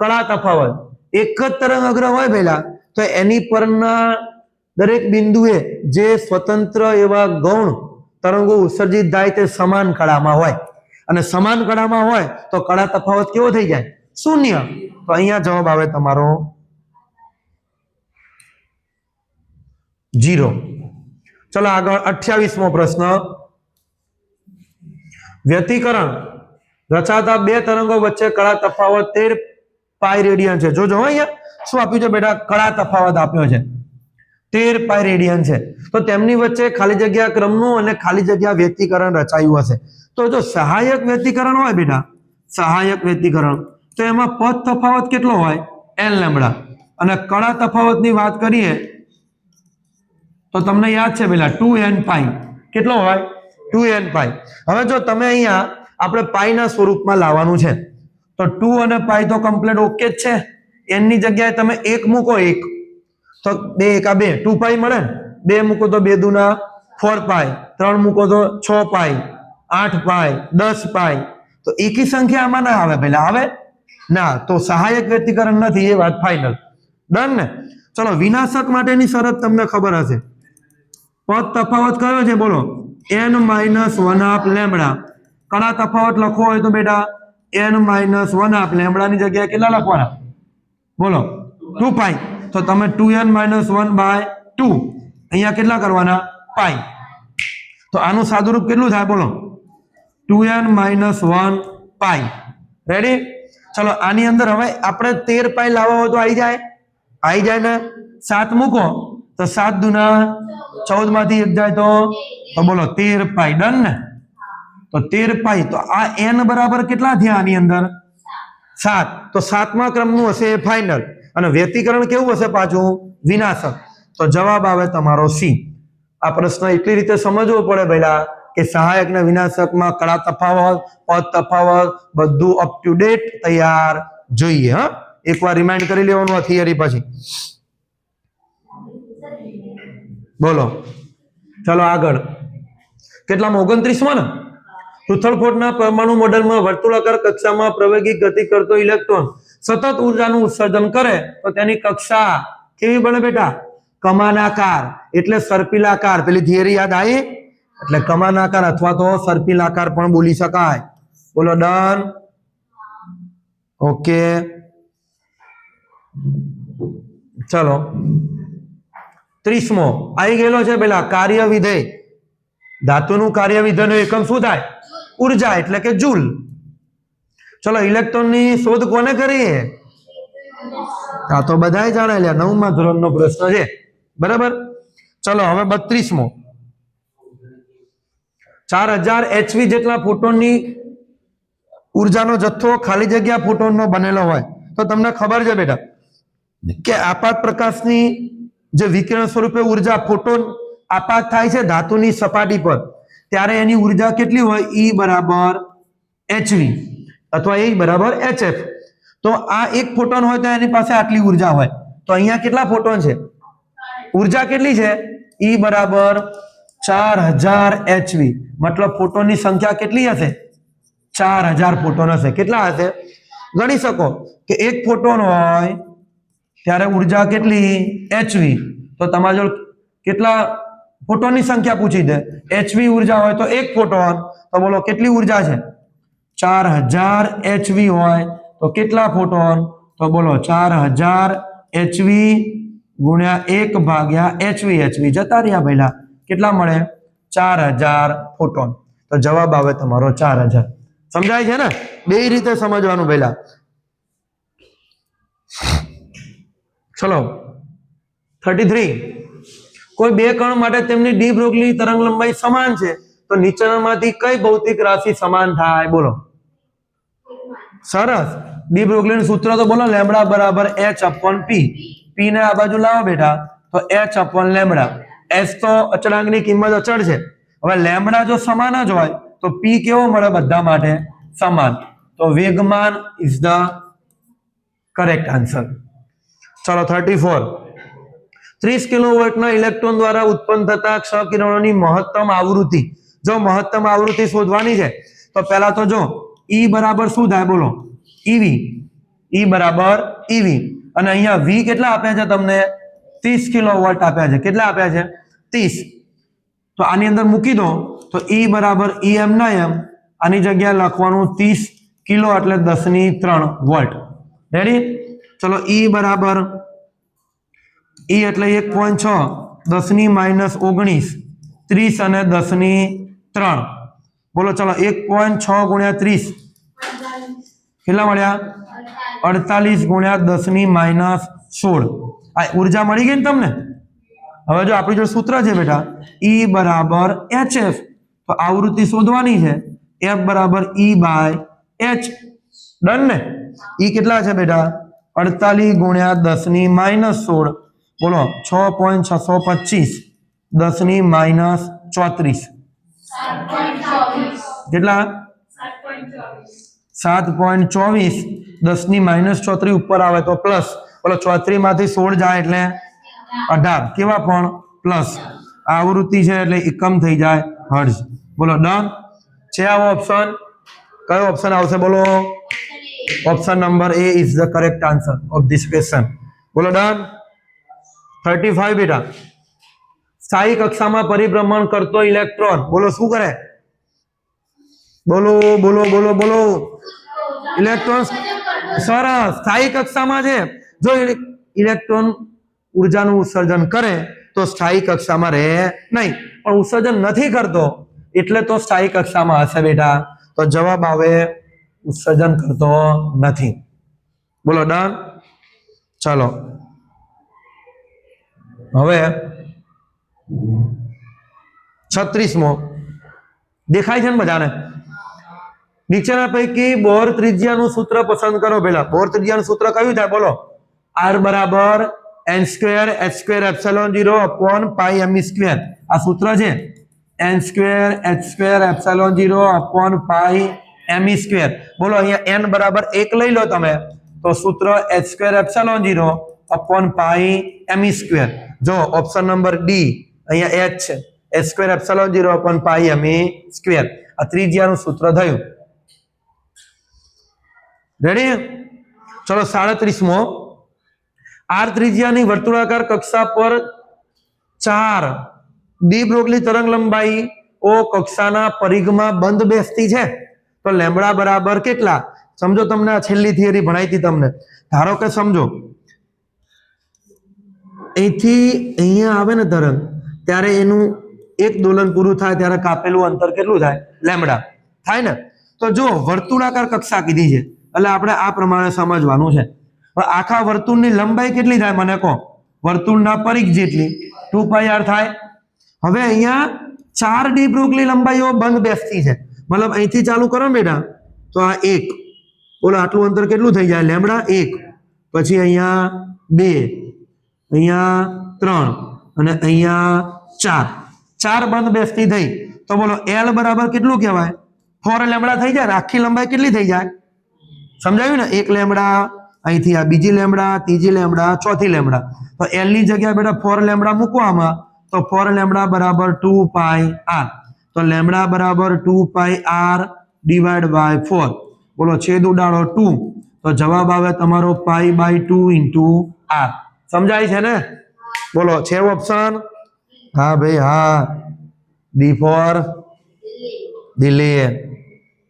કળા તફાવત, એક જ તરંગ અગ્ર હોય પહેલા તો એની પરના દરેક બિંદુએ જે સ્વતંત્ર એવા ગૌણ તરંગો ઉત્સર્જિત થાય તે સમાન કળામાં હોય, અને સમાન કળામાં હોય તો કળા તફાવત કેવો થઈ જાય? શૂન્ય. તો અહીંયા જવાબ આવે તમારો 0. ચલો આગળ 28મો પ્રશ્ન. વ્યતિકરણ રચાતા બે તરંગો વચ્ચે કળા તફાવત 13 પાઈ રેડિયન છે. જોજો અહીંયા શું આપ્યું છે બેટા? કળા તફાવત આપ્યો છે 13 પાઈ રેડિયન છે. તો તેમની વચ્ચે ખાલી જગ્યા ક્રમનું અને ખાલી જગ્યા વ્યતિકરણ રચાયું હશે. તો જો સહાયક વ્યતિકરણ હોય બેટા, સહાયક વ્યતિકરણ, તો એમાં પદ તફાવત કેટલો હોય? n lambda. અને કળા તફાવતની વાત કરીએ તો તમને યાદ છે પેલા 2n પાઈ. કેટલો હોય? 2n પાઈ. હવે જો તમે અહીંયા આપણે પાઈના સ્વરૂપમાં લાવવાનું છે તો 2 અને પાઈ તો કમ્પ્લીટ ઓકે જ છે. n ની જગ્યાએ તમે 1 મૂકો, 1 તો 2 એકા 2 2 પાઈ મળે ને. 2 મૂકો તો 2 દુના 4 પાઈ, 3 મૂકો તો 6 પાઈ, 8 પાઈ, 10 પાઈ. તો એકી સંખ્યા આમાં ના આવે પેલા, આવે ના, તો સહાયક વ્યતિકરણ નથી, એ વાત ફાઇનલ. ડન ને? ચલો વિનાશક માટેની શરત તમને ખબર હશે. પદ તફાવત કયો છે બોલો? n-1/2 lambda. કળા તફાવત લખવો હોય તો બેટા n-1/2 લેમ્બડાની જગ્યાએ કેટલા લખવાના બોલો? 2 પાઈ. તો તમે 2n-1/2 અહીંયા કેટલા કરવાના? પાઈ. તો આનું સાદુરૂપ કેટલું થાય બોલો? 2n-1 પાઈ. રેડી? ચલો આની અંદર હવે આપણે 13 પાઈ લાવવા હોય તો આવી જાય? આવી જાય ને? 7 મૂકો તો 7 દુના 14 માંથી 1 જાય તો બોલો 13 પાઈ. ડન ને? તો 13 પાઈ. તો આ n બરાબર કેટલા થયા આની અંદર? 7. તો 7મા ક્રમનું હશે એ ફાઇનલ. અને વ્યતિકરણ કેવું હશે પાછું? વિનાશક. તો જવાબ આવે તમારો C. આ પ્રશ્ન એટલી રીતે સમજવો પડે પહેલા કે સહાયક અને વિનાશકમાં કળા તફાવત, પદ તફાવત બધું અપ ટુ ડેટ તૈયાર જોઈએ. હા, એકવાર રિમાઇન્ડ કરી લેવાનું આ થિયરી પછી. બોલો ચલો આગળ. કેટલામાં? 29માં ને? પૃથ્ળફોટના પરમાણુ મોડેલમાં વર્તુળાકાર કક્ષામાં પ્રવેગી ગતિ કરતો ઇલેક્ટ્રોન સતત ઉર્જાનું ઉત્સર્જન કરે તો તેની કક્ષા કેવી બને બેટા? કમાનાકાર, એટલે સર્પિલાકાર. પેલી થિયરી યાદ આવી? એટલે કમાનાકાર અથવા તો સર્પિલાકાર પણ બોલી શકાય. બોલો ડન? ઓકે. ચલો 30મો આવી ગયેલો છે પેલા કાર્ય વિધેય. ધાતુનું કાર્ય વિધેયનો એકમ શું થાય? ઉર્જા, એટલે કે જૂલ. ચલો ઇલેક્ટ્રોનની શોધ કોને કરી? આ તો બધાય જાણે લ્યા, 9મા ધોરણનો પ્રશ્ન છે. બરાબર? ચલો હવે 32મો. 4000 HV જેટલા ફોટોનની ઉર્જાનો જથ્થો ખાલી જગ્યા ફોટોનનો બનેલો હોય તો તમને ખબર છે બેટા કે આપાત પ્રકાશની જે વિકિરણ સ્વરૂપે ઉર્જા ફોટોન આપાત થાય છે ધાતુની સપાટી પર, ત્યારે એની ઉર્જા કેટલી હોય? E બરાબર HV અથવા E બરાબર HF. તો આ એક ફોટોન હોય તો એની પાસે આટલી ઉર્જા હોય. તો અહીંયા કેટલા ફોટોન છે? ઉર્જા કેટલી છે? E બરાબર 4000 HV. મતલબ ફોટોનની સંખ્યા કેટલી હશે? 4000 ફોટોન હશે. કેટલા હશે? ગણી શકો કે એક ફોટોન હોય ત્યારે ઉર્જા કેટલી? HV. તો તમારા જોડે કેટલા ફોટોનની સંખ્યા પૂછી દે? HV ઉર્જા હોય તો એક ફોટોન, તો બોલો કેટલી ઉર્જા છે? 4000 HV હોય તો કેટલા ફોટોન? તો બોલો 4000 HV ગુણ્યા 1 ભાગ્યા HV. HV જતા રહ્યા પહેલા, કેટલા મળે? 4000 ફોટોન. તો જવાબ આવે તમારો 4000. સમજાય છે ને? બે રીતે સમજવાનું પહેલા. ચલો 33. કોઈ બે કણ માટે તેમની ડી બ્રોગલી તરંગ લંબાઈ સમાન છે તો નીચેનામાંથી કઈ ભૌતિક રાશિ સમાન થાય? બોલો સરસ. ડી બ્રોગલીનું સૂત્ર તો બોલો, લેમ્બડા બરાબર h અપોન p. p ને આ બાજુ લાવો બેટા તો h અપોન લેમ્બડા. h તો અચળાંકની કિંમત અચળ છે. હવે લેમ્બડા જો સમાન જ હોય તો p કેવો મળે? બધા માટે સમાન. તો વેગમાન ઇઝ ધ કરેક્ટ આન્સર. ચલો 34. 30 કિલોવોલ્ટના ઇલેક્ટ્રોન દ્વારા ઉત્પન્ન થતા ક્ષ કિરણોની મહત્તમ આવૃત્તિ. જો મહત્તમ આવૃત્તિ શોધવાની છે તો પહેલા તો જો E બરાબર શું થાય બોલો? EV. E બરાબર EV. અને અહીંયા V કેટલા આપ્યા છે તમને? 30 કિલોવોલ્ટ આપ્યા છે. કેટલા આપ્યા છે? 30. તો આની અંદર મૂકી દો તો E બરાબર EM ના એમ. આની જગ્યાએ લખવાનું 30 કિલો એટલે 10⁻³ વોલ્ટ. રેડી? ચલો E બરાબર E એટલે 1.6 10⁻−19 30 અને 10⁻³ બોલો. ચલો 1.6 ગુણ્યા 30 કેટલા મળ્યા? 48 ગુણ્યા 10⁻16. આ ઉર્જા મળી ગઈ ને તમને? હવે જો આપણી જો સૂત્ર છે બેટા E બરાબર HF, તો આવૃત્તિ શોધવાની છે. F બરાબર E/H. ડન ને? E કેટલા છે બેટા? 48 ગુણ્યા 10⁻16 બોલો 6.625 10⁻34 કેટલા? 7.24 10⁻34 ઉપર આવે તો પ્લસ. બોલો 34 માંથી 16 જાય એટલે 18. કેવા પણ? પ્લસ. આવૃત્તિ છે એટલે એકમ થઈ જાય હર્ટ્ઝ. બોલો ડન છે આવો ઓપ્શન? કયો ઓપ્શન આવશે બોલો? Option number A is the correct answer of this question. બોલો ડન. 35 બેટા. સ્થાયી કક્ષામાં પરિભ્રમણ કરતો ઇલેક્ટ્રોન બોલો શું કરે? બોલો બોલો બોલો બોલો. ઇલેક્ટ્રોન. સરસ. સ્થાયી કક્ષામાં છે. જો ઇલેક્ટ્રોન ઉર્જાનું ઉત્સર્જન કરે તો સ્થાયી કક્ષામાં રહે નહીં, પણ ઉત્સર્જન નથી કરતો એટલે તો સ્થાયી કક્ષામાં હશે બેટા. તો જવાબ આવે ઉત્સર્જન કરતો નથી. બોલો ડન. ચાલો હવે 36મો દેખાય છે ને બધાને? નીચેના પૈકી બોર ત્રિજ્યાનું સૂત્ર પસંદ કરો. પેલા બોર ત્રિજ્યાનું સૂત્ર કયું થાય બોલો? R બરાબર n² h² ε0 અપોન પાઈ m². આ સૂત્ર છે n² h² ε0 અપોન પાઈ m². બોલો અહીંયા n બરાબર 1 લઈ લો તમે તો સૂત્ર h² ε0 અપોન પાઈ m². જો ઓપ્શન નંબર ડી અહીંયા h છે, h² ε0 અપોન પાઈ m². આ ત્રિજ્યાનું સૂત્ર થયું. રેડી? ચલો 37મો. R ત્રિજ્યાની વર્તુળાકાર કક્ષા પર 4 ડી બ્રોગલી તરંગ લંબાઈ ઓ કક્ષાના પરિઘમાં બંધ બેસતી છે તો લેમ્બડા બરાબર કેટલા? સમજો, તમને આ છેલ્લી થિયરી ભણાઈ હતી તમને. ધારો કે સમજો અહીંથી અહીંયા આવે ને તરંગ ત્યારે એનું એક દોલન પૂરું થાય ત્યારે કાપેલું અંતર કેટલું થાય? લેમ્બડા થાય ને? તો જો વર્તુળાકાર કક્ષા કીધી છે એટલે આપણે આ પ્રમાણે સમજવાનું છે. આખા વર્તુળની લંબાઈ કેટલી થાય મને કહો? વર્તુળના પરિઘ જેટલી 2πr થાય. હવે અહીંયા 4 ડી બ્રોગલી લંબાઈઓ બંધ બેસતી છે, મતલબ અહીંથી ચાલુ કરો બેટા તો આ 1 બોલો આટલું અંતર કેટલું થઈ જાય? લેમ્બડા 1. પછી અહીંયા 2, અહીંયા 3 અને અહીંયા 4 બંધ બેસતી થઈ તો બોલો L બરાબર કેટલું કહેવાય? 4 લેમ્બડા થઈ જાય. આખી લંબાઈ કેટલી થઈ જાય? સમજાયું ને? 1 લેમ્બડા, અહીંથી આ બીજી લેમ્બડા, ત્રીજી લેમ્બડા, ચોથી લેમ્બડા. તો L ની જગ્યાએ બેટા 4 લેમ્બડા મૂકો આમાં તો 4 લેમ્બડા બરાબર 2πr. તો લેમ્બડા બરાબર 2πr ડિવાઈડ બાય 4. બોલો છેદ ઉડાડો 2 તો જવાબ આવે તમારો π/2 × r. સમજાય છે ને? બોલો છે ઓપ્શન? હા ભાઈ હા. D for Delhi.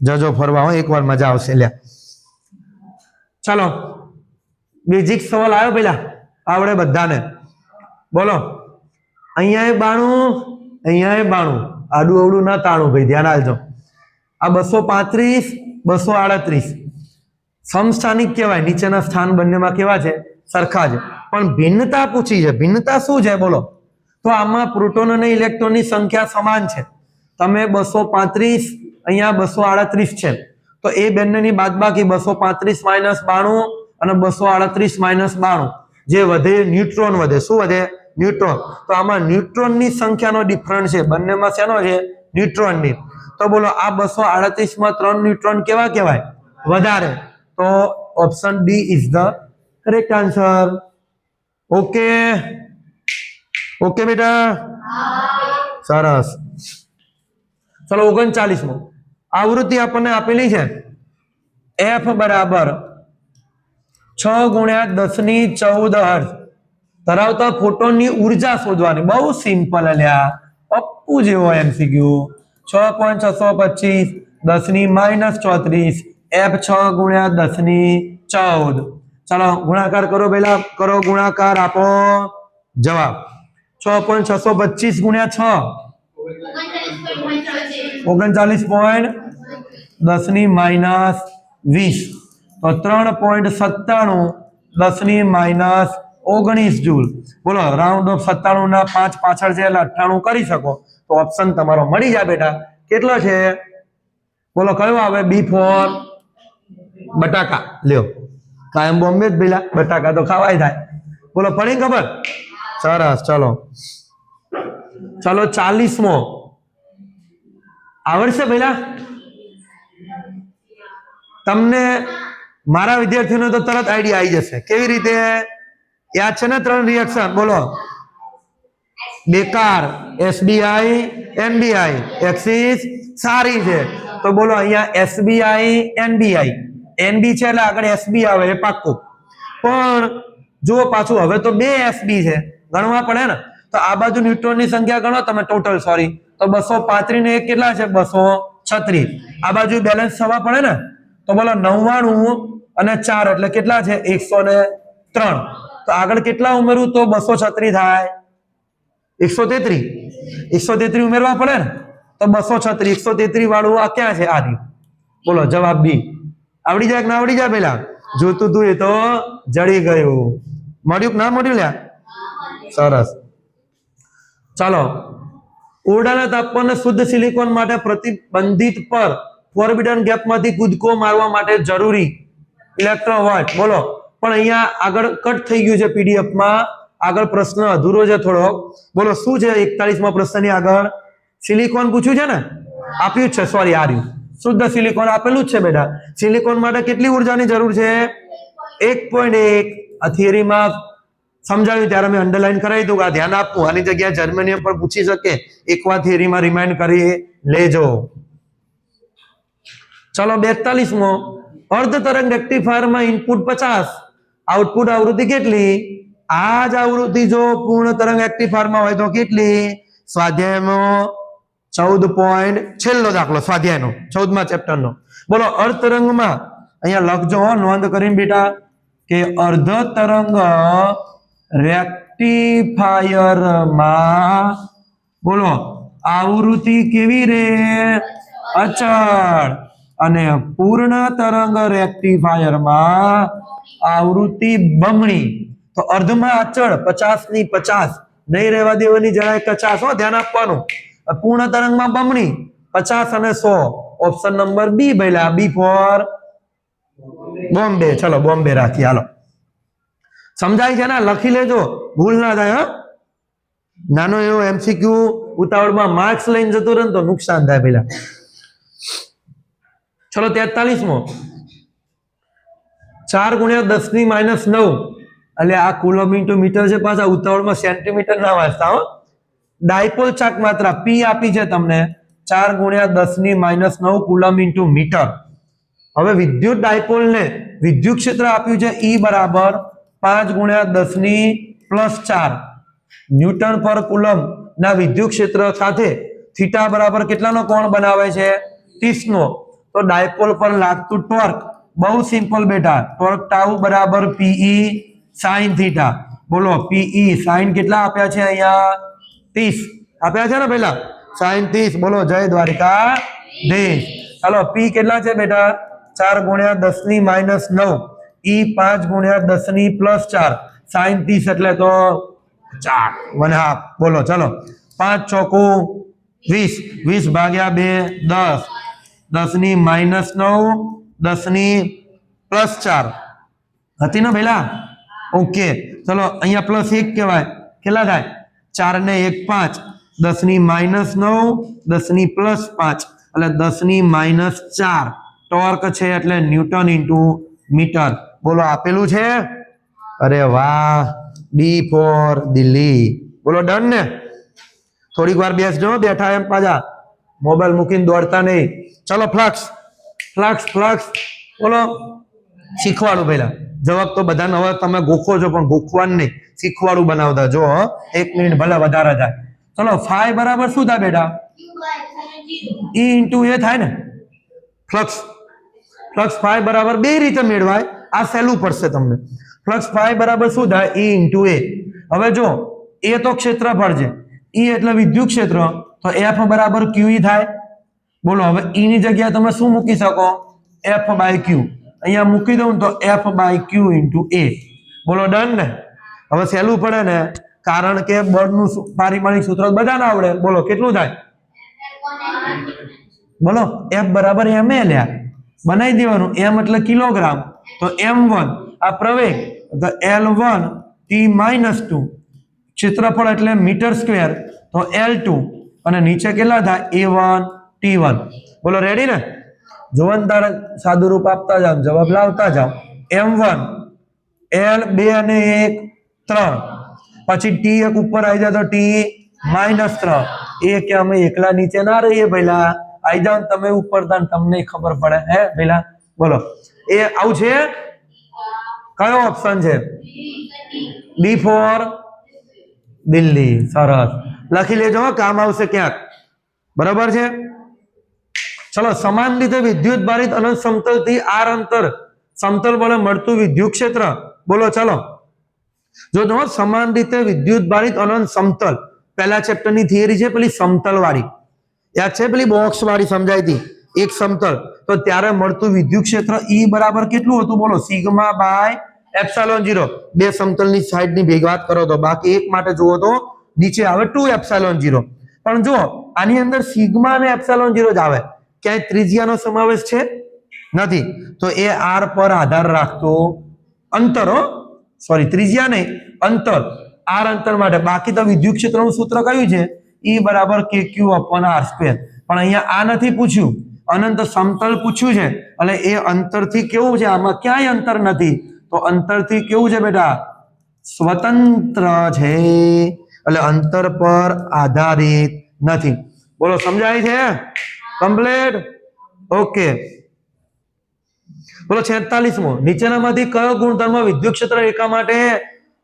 જજો ફરવા એકવાર મજા આવશે. લ્યા ચાલો બેઝિક સવાલ આવ્યો પેલા આવડે બધાને? બોલો અહીંયા 92, અહીંયા 92. આડું અવડું ના તાણું ભાઈ, ધ્યાન આપજો. આ 235 238 સમસ્થાનિક કહેવાય. નીચેના સ્થાન બંનેમાં કેવા છે? સરખા છે. પણ ભિન્નતા પૂછી છે. ભિન્નતા શું છે બોલો? તો આમાં પ્રોટોન અને ઇલેક્ટ્રોનની સંખ્યા સમાન છે. તમે 235 અહીંયા 238 છે તો એ બંનેની બાદબાકી 235 માઇનસ 92 અને 238 માઇનસ 92 જે વધે ન્યુટ્રોન વધે. શું વધે? ન્યુટ્રોન. તો આમાં ન્યુટ્રોનની સંખ્યાનો ડિફરન્સ છે બંનેમાં. શેનો છે? ન્યુટ્રોનની. તો બોલો આ 238 માં 3 ન્યુટ્રોન કેવા કહેવાય? વધારે. તો option D is the correct answer. Okay okay બેટા, સરસ. ચલો 39મો આવૃત્તિ આપણને આપેલી છે f બરાબર 6 ગુણ્યા 10⁻14 હર્ટ્ઝ ધરાવતા ફોટોનની ઉર્જા શોધવાની. બહુ સિમ્પલ અલ્યા, પપ્પુ જેવો MCQ. 6.625 10⁻34 f 6 ગુણ્યા 10⁻14. ચાલો ગુણાકાર કરો પહેલા, કરો ગુણાકાર, આપો જવાબ. 6.625 ગુણ્યા 6 39.10⁻20 તો 3.97 10⁻19 જૂલ. બોલો રાઉન્ડ ઓફ 97 ના 5 પાછળ છે એટલે 98 કરી શકો તો ઓપ્શન તમારો મળી જાય બેટા. કેટલો છે? બોલો કયો આવે? બી ફોર બટાકા. લ્યો કાયમ બોમ્બે જ પેલા બટાકા તો ખાવાય થાય. બોલો પડી ખબર? સરસ. ચલો ચલો 40મો આવડશે પહેલા તમને? મારા વિદ્યાર્થીઓને તો તરત આઈડિયા આવી જશે. કેવી રીતે? યાદ છે ને 3 રિએક્શન? બોલો બેકાર, SBI NBI, એક્સિસ સારી છે. તો બોલો અહીંયા SBI NBI, NB છે એટલે આગળ SB આવે એ પાક્કું. પણ જુઓ પાછું હવે તો 2 SB છે, ગણવા પડે ને. તો આ બાજુ ન્યુટ્રોનની સંખ્યા ગણો તમે ટોટલ, સોરી, તો 235 ને 1 કેટલા છે? 236. આ બાજુ બેલેન્સ થવા પડે ને. તો બોલો 99 અને 4 એટલે કેટલા છે? 103. તો આગળ કેટલા ઉમેરું તો 236 થાય? 133 ઉમેરવા પડે ને. તો 236 133 વાળું આ ક્યાં છે? આની. બોલો જવાબ બી. આવડી જાય કે ના આવડી જાય? પેલા જોતું તું એ તો જડી ગયું. મળ્યું કે ના મળ્યું લ્યા? સરસ. ચાલો ઓરડાના તાપમાને શુદ્ધ સિલિકોન માટે પ્રતિબંધિત પર ફોરબિડન ગેપમાંથી કૂદકો મારવા માટે જરૂરી ઇલેક્ટ્રોવોલ્ટ. બોલો પણ અહીંયા આગળ કટ થઈ ગયું છે PDF માં. આગળ પ્રશ્ન અધૂરો છે થોડો. બોલો શું છે 41માં પ્રશ્નની આગળ? સિલિકોન પૂછ્યું છે ને? આપ્યું છે, સોરી આ રહ્યું. શુદ્ધ સિલિકોન આપેલું જ છે બેટા. સિલિકોન માટે કેટલી ઉર્જાની જરૂર છે? 1.1. આ થિયરીમાં સમજાવ્યું ત્યારે મેં અંડરલાઈન કરાવી દઉં. આ ધ્યાન આપવું. આની જગ્યાએ જર્મેનિયમ પણ પૂછી શકે. એકવાર થિયરીમાં રિમાઇન્ડ કરી લેજો. ચલો 42મો અર્ધ તરંગ રેક્ટિફાયરમાં ઇનપુટ 50, આઉટપુટ આવૃત્તિ કેટલી? આ જ આવૃત્તિ જો પૂર્ણ તરંગ રેક્ટિફાયરમાં હોય તો કેટલી? સ્વાધ્યાયમાં 14 પોઈન્ટ છેલ્લો દાખલો સ્વાધ્યાયનો 14મા ચેપ્ટરનો. બોલો અર્ધ તરંગમાં અહીંયા લખજો નોંધ કરીને બેટા કે અર્ધ તરંગ રેક્ટિફાયરમાં બોલો આવૃત્તિ કેવી રે? અચળ. અને પૂર્ણ તરંગ રેક્ટિફાયરમાં આવૃત્તિ બમણી. તો અર્ધમાં અચળ 50 ની 50 નહીં રહેવા દેવાની, જરાય 50 હો, ધ્યાન આપવાનું. પૂર્ણ તરંગમાં બમણી 50 અને 100. ઓપ્શન નંબર બી ભઈલા, બી ફોર બોમ્બે. ચલો બોમ્બે રાખી. હાલો સમજાય છે ને? લખી લેજો, ભૂલ ના થાય. નાનો એવો MCQ ઉતાવળમાં માર્ક્સ લઈને જતો રહે તો નુકસાન થાય પેલા. ચલો 43મો 4 ગુણ્યા 10⁻9 એટલે આ કુલમ ઇન્ટુ મીટર છે. પાછા ઉતાવળમાં સેન્ટીમીટર ના વાંચતા હો. ડાયપોલ ચાક માત્રા P આપી છે તમને 4 ગુણ્યા 10⁻9 કુલમ ઇન્ટુ મીટર. હવે વિદ્યુત ડાયપોલ ને વિદ્યુત ક્ષેત્ર આપ્યું છે E બરાબર 5 ગુણ્યા 10⁻4 ન્યૂટન પર કુલમ ના વિદ્યુત ક્ષેત્ર સાથે થીટા બરાબર કેટલાનો કોણ બનાવે છે? 30 નો. તો ડાયપોલ પર લાગતું ટોર્ક બહુ સિમ્પલ બેટા. ટોર્ક ટાઉ બરાબર PE sin થીટા. બોલો PE sin કેટલા આપ્યા છે? અહીંયા 30 આપ્યા છે ને પહેલા, sin 30. બોલો જય દ્વારિકા દેશ. ચાલો P કેટલા છે બેટા? 4 ગુણ્યા 10⁻9 E 5 ગુણ્યા 10⁻4 sin 30 એટલે તો 4 1/2. બોલો ચલો 5 ચોકુ 20, 20 ભાગ્યા 2 10. 10 ની -9 10 ની +4 હતી ને પેલા ઓકે ચલો અહીંયા +1 કહેવાય કેટલા થાય 4 ને 1 5 10 ની -9 10 ની +5 એટલે 10 ની -4 ટોર્ક છે એટલે ન્યૂટન ઇન્ટુ મીટર બોલો આપેલું છે અરે વાહ ડી ફોર દિલ્હી બોલો ડન ને થોડીક વાર બેસજો બેઠા એમ પાછા મોબાઈલ મૂકીને દોડતા નહીં ચલો ફ્લક્સ ફ્લક્સ ફ્લક્સ બોલો શીખવાડું પહેલા જવાબ તો બધા હવે તમે ગોખો છો પણ ગોખવાનું નહીં શીખવાડું બનાવતા જો 1 મિનિટ ભલે વધારે થાય ચલો ફાઈ બરાબર શું થાય બેટા ઈ ઇન્ટુ એ થાય ને ફ્લક્સ ફ્લક્સ ફાઈ બરાબર બે રીતે મેળવાય આ સહેલું પડશે તમને ફ્લક્સ ફાઈ બરાબર શું થાય ઈ ઇન્ટુ એ હવે જો એ તો ક્ષેત્રફળ છે ઈ એટલે વિદ્યુત ક્ષેત્ર તો એફ બરાબર ક્યુ થાય બોલો હવે ઈ ની જગ્યાએ તમે શું મૂકી શકો એફ બાય ક્યુ અહીંયા મૂકી દઉં તો એફ બાય ક્યુ ઇન્ટુ એ બોલો ડન ને હવે સહેલું પડે ને કારણ કે બળનું પારિમાણિક સૂત્ર બધાને આવડે બોલો કેટલું થાય બોલો એફ બરાબર એમ એ લ્યા બનાવી દેવાનું એમ એટલે કિલોગ્રામ તો m1 આ પ્રવેગ તો L1 T-2 ક્ષેત્રફળ એટલે મીટર સ્ક્વેર તો L2 અને નીચે કેટલા થાય A1 T1 બોલો રેડી ને જોવન તારે સાદું રૂપ આપતા જાવ જવાબ લાવતા જાવ m1 L2 અને 1 3 પછી T1 ઉપર આવી જાય તો T-3 એ કે અમે એકલા નીચે ના રહીએ ભઈલા આવી જાવ તમે ઉપર તાન તમને ખબર પડે હે ભઈલા બોલો એ આવું છે કયો ઓપ્શન છે ડી ફોર દિલ્હી સરસ લખી લેજો કામ આવશે ક્યાંક બરાબર છે ચલો સમાન રીતે વિદ્યુત ભારિત અનંત સમતલ થી આર અંતર સમતલ વડે મળતું વિદ્યુત ક્ષેત્ર બોલો ચલો જો સમાન રીતે વિદ્યુત ભારિત અનંત સમતલ પહેલા ચેપ્ટર ની થિયરી છે પેલી સમતલ વાળી યાદ છે પેલી બોક્સ વાળી સમજાઈ હતી એક સમતલ તો ત્યારે મળતું વિદ્યુત ક્ષેત્ર ઈ બરાબર કેટલું હતું બોલો સિગ્મા બાય એપ્સિલોન 0 બે સમતલની સાઈડની ભેગી વાત કરો તો બાકી એક માટે જુઓ તો નીચે આવે 2 એપ્સિલોન 0 પણ જો આની અંદર સિગ્મા અને એપ્સિલોન 0 જ આવે ક્યાંય ત્રિજ્યાનો સમાવેશ છે નથી તો એ આર પર આધાર રાખતો અંતર સોરી ત્રિજ્યા નહીં અંતર આર અંતર માટે બાકી તો વિદ્યુત ક્ષેત્રનું સૂત્ર કયું છે ઈ બરાબર kq upon r² પણ અહીંયા આ નથી પૂછ્યું અનંત સમતલ પૂછ્યું છે એટલે એ અંતરથી કેવું છે આમાં ક્યાંય અંતર નથી તો અંતરથી કેવું છે બેટા સ્વતંત્ર છે એટલે અંતર પર આધારિત નથી બોલો સમજાય છે કમ્પ્લીટ ઓકે બોલો 46મો નીચેનામાંથી કયો ગુણધર્મ વિદ્યુત ક્ષેત્ર રેખા માટે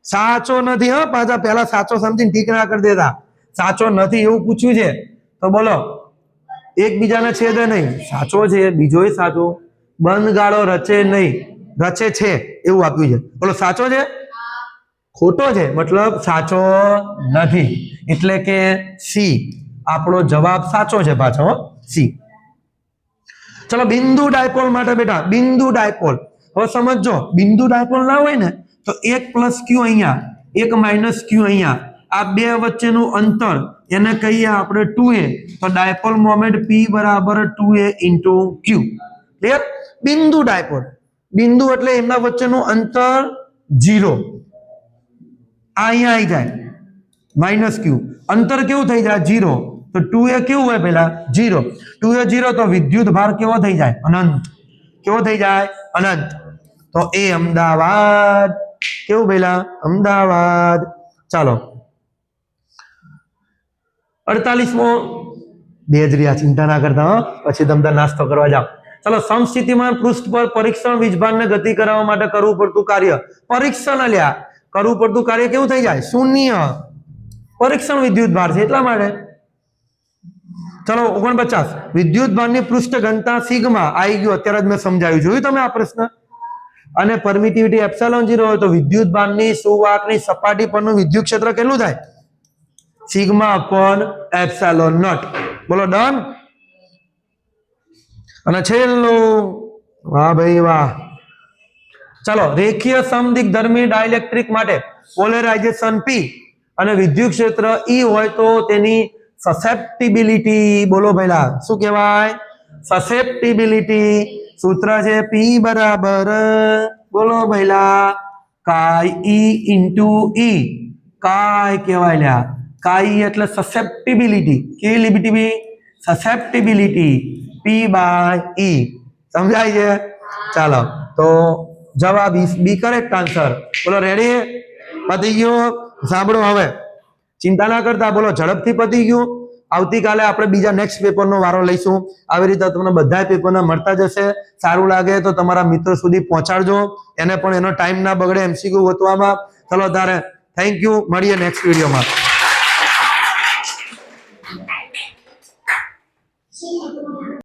સાચો નથી હો પાછા પહેલા સાચો સમજીને ઠીક ના કરી દેતા સાચો નથી એવું પૂછ્યું છે તો બોલો એકબીજાને છેદે નહીં સાચો છે બીજોય સાચો બંધ ગાળો રચે નહીં રચે છે એવું આપ્યું છે બોલો સાચો છે ખોટો છે મતલબ સાચો નથી એટલે કે સી આપણો જવાબ સાચો છે પાછો સી ચલો બિંદુ ડાયપોલ માટે બેટા બિંદુ ડાયપોલ હવે સમજો બિંદુ ડાયપોલ ના હોય ને તો 1 + q અહીંયા 1 - q અહીંયા આ બે વચ્ચેનું અંતર એને કહીએ આપણે 2a તો ડાયપોલ મોમેન્ટ p બરાબર 2a * q ક્લિયર બિંદુ ડાયપોલ બિંદુ એટલે એમના વચ્ચેનું અંતર 0 આ અહીંયા આવી જાય -q અંતર કેવું થઈ જાય 0 તો 2a કેવું હોય પહેલા 0 2a 0 તો વિદ્યુત ભાર કેવો થઈ જાય અનંત કેવો થઈ જાય અનંત તો એ અમદાવાદ કેવું પહેલા અમદાવાદ ચાલો 48મો બેજરિયા ચિંતા ના કરતા પછી તમે નાસ્તો કરવા જાઓ ચલો સમસ્થિતિમાન પૃષ્ઠ પર પરીક્ષણ વીજભારને ગતિ કરાવવા માટે કરવું પડતું કાર્ય પરીક્ષણ અલ્યા કરવું પડતું કાર્ય કેવું થઈ જાય શૂન્ય પરીક્ષણ વિદ્યુત ભાર છે એટલા માટે ચલો 49 વિદ્યુત ભારની પૃષ્ઠ ઘનતા સિગ્મા આવી ગયું અત્યારે જ મેં સમજાવ્યું જોયું તમે આ પ્રશ્ન અને પરમિટિવિટી એપ્સિલોન 0 હોય તો વિદ્યુત ભારની સુવાહકની સપાટી પરનું વિદ્યુત ક્ષેત્ર કેટલું થાય સિગ્મા અપોન એપ્સિલોન નોટ બોલો ડન અને છેલ્લું વાહ ભાઈ વાહ ચલો રેખીય સમદિગ્ધર્મી ડાઇલેક્ટ્રિક માટે પોલેરાઇઝેશન P અને વિદ્યુત ક્ષેત્ર E હોય તો તેની સસેપ્ટિબિલિટી બોલો પહેલા શું કહેવાય સસેપ્ટિબિલિટી સૂત્ર છે P બરાબર બોલો ભઈલા કાઈ ઈ ઇન્ટુ ઈ કાઈ કહેવાય લ્યા કાઈ એટલે સસેપ્ટિબિલિટી કેવી લિબિટી સસેપ્ટિબિલિટી P બાય ઈ સમજાય છે ચાલો તો જવાબ બી કરેક્ટ આન્સર બોલો રેડી પતી ગયું સાંભળો હવે ચિંતા ના કરતા બોલો ઝડપથી પતી ગયું આવતીકાલે આપણે બીજા નેક્સ્ટ પેપરનો વારો લઈશું આવી રીતે તમને બધા પેપરના મળતા જશે સારું લાગે તો તમારા મિત્રો સુધી પહોંચાડજો એને પણ એનો ટાઈમ ના બગડે એમસીક્યુ ગોતવામાં ચલો તારે થેન્ક યુ મળીએ નેક્સ્ટ વિડીયોમાં